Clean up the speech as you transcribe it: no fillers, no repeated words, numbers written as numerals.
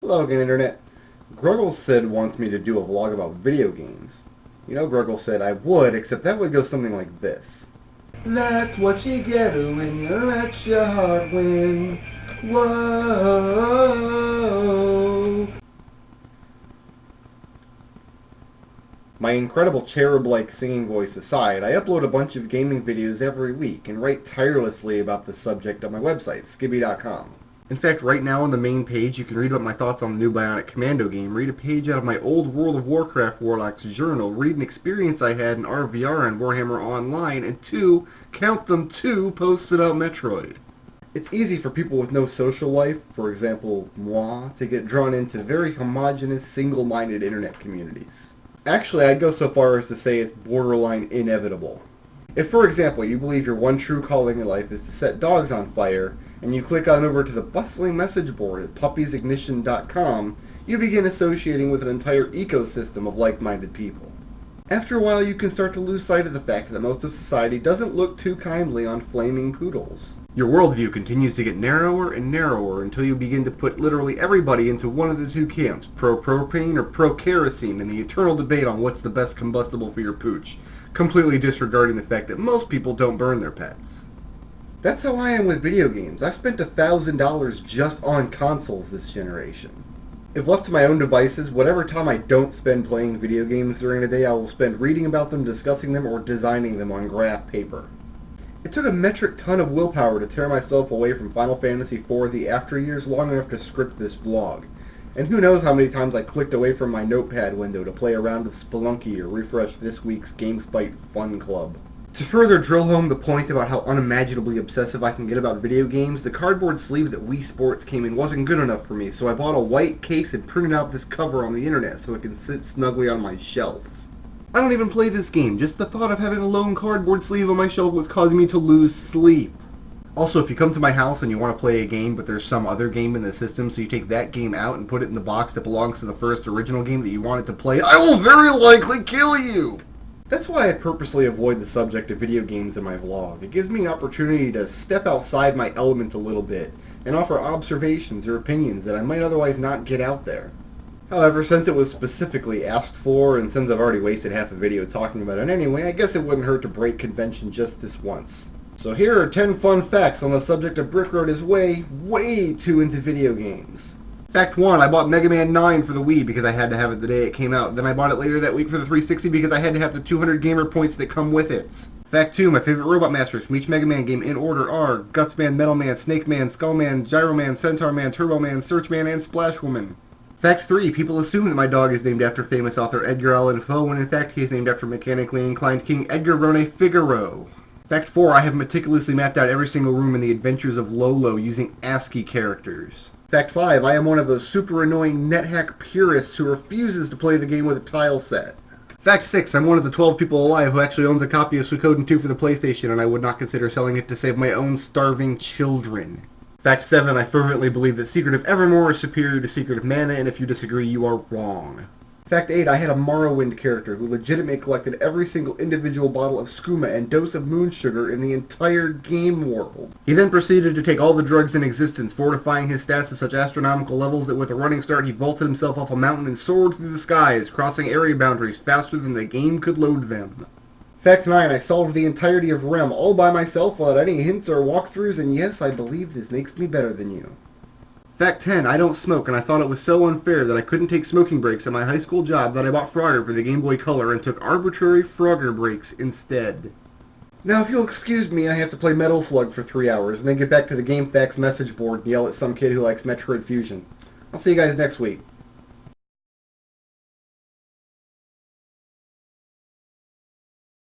Hello again, Internet. Gruggle said wants me to do a vlog about video games. You know, Gruggle said I would, except that would go something like this. That's what you get when you're at your hard win. Whoa. My incredible cherub-like singing voice aside, I upload a bunch of gaming videos every week and write tirelessly about the subject on my website, skibby.com. In fact, right now on the main page, you can read about my thoughts on the new Bionic Commando game, read a page out of my old World of Warcraft Warlock's journal, read an experience I had in RVR and Warhammer Online, and count them, two posts about Metroid. It's easy for people with no social life, for example, moi, to get drawn into very homogenous, single-minded internet communities. Actually, I'd go so far as to say it's borderline inevitable. If, for example, you believe your one true calling in life is to set dogs on fire, and you click on over to the bustling message board at puppiesignition.com, you begin associating with an entire ecosystem of like-minded people. After a while, you can start to lose sight of the fact that most of society doesn't look too kindly on flaming poodles. Your worldview continues to get narrower and narrower until you begin to put literally everybody into one of the two camps, pro-propane or pro-kerosene, in the eternal debate on what's the best combustible for your pooch, completely disregarding the fact that most people don't burn their pets. That's how I am with video games. I've spent $1,000 just on consoles this generation. If left to my own devices, whatever time I don't spend playing video games during the day, I will spend reading about them, discussing them, or designing them on graph paper. It took a metric ton of willpower to tear myself away from Final Fantasy IV The After Years long enough to script this vlog. And who knows how many times I clicked away from my notepad window to play a round of Spelunky or refresh this week's GameSpite Fun Club. To further drill home the point about how unimaginably obsessive I can get about video games, the cardboard sleeve that Wii Sports came in wasn't good enough for me, so I bought a white case and printed out this cover on the internet so it can sit snugly on my shelf. I don't even play this game, just the thought of having a lone cardboard sleeve on my shelf was causing me to lose sleep. Also, if you come to my house and you want to play a game, but there's some other game in the system, so you take that game out and put it in the box that belongs to the first original game that you wanted to play, I will very likely kill you! That's why I purposely avoid the subject of video games in my vlog. It gives me an opportunity to step outside my element a little bit and offer observations or opinions that I might otherwise not get out there. However, since it was specifically asked for, and since I've already wasted half a video talking about it anyway, I guess it wouldn't hurt to break convention just this once. So here are 10 fun facts on the subject of Brickroad is way too into video games. Fact 1, I bought Mega Man 9 for the Wii because I had to have it the day it came out. Then I bought it later that week for the 360 because I had to have the 200 gamer points that come with it. Fact 2, my favorite Robot Masters from each Mega Man game in order are Guts Man, Metal Man, Snake Man, Skull Man, Gyro Man, Centaur Man, Turbo Man, Search Man, and Splash Woman. Fact 3, people assume that my dog is named after famous author Edgar Allan Poe, when in fact he is named after mechanically inclined King Edgar Rone Figaro. Fact 4, I have meticulously mapped out every single room in the Adventures of Lolo using ASCII characters. Fact 5, I am one of those super annoying NetHack purists who refuses to play the game with a tile set. Fact 6, I'm one of the 12 people alive who actually owns a copy of Suikoden 2 for the PlayStation, and I would not consider selling it to save my own starving children. Fact 7, I fervently believe that Secret of Evermore is superior to Secret of Mana, and if you disagree, you are wrong. Fact 8, I had a Morrowind character who legitimately collected every single individual bottle of skooma and dose of moon sugar in the entire game world. He then proceeded to take all the drugs in existence, fortifying his stats to such astronomical levels that with a running start he vaulted himself off a mountain and soared through the skies, crossing area boundaries faster than the game could load them. Fact 9, I solved the entirety of REM all by myself without any hints or walkthroughs, and yes, I believe this makes me better than you. Fact 10, I don't smoke, and I thought it was so unfair that I couldn't take smoking breaks at my high school job that I bought Frogger for the Game Boy Color and took arbitrary Frogger breaks instead. Now, if you'll excuse me, I have to play Metal Slug for 3 hours, and then get back to the GameFAQs message board and yell at some kid who likes Metroid Fusion. I'll see you guys next week.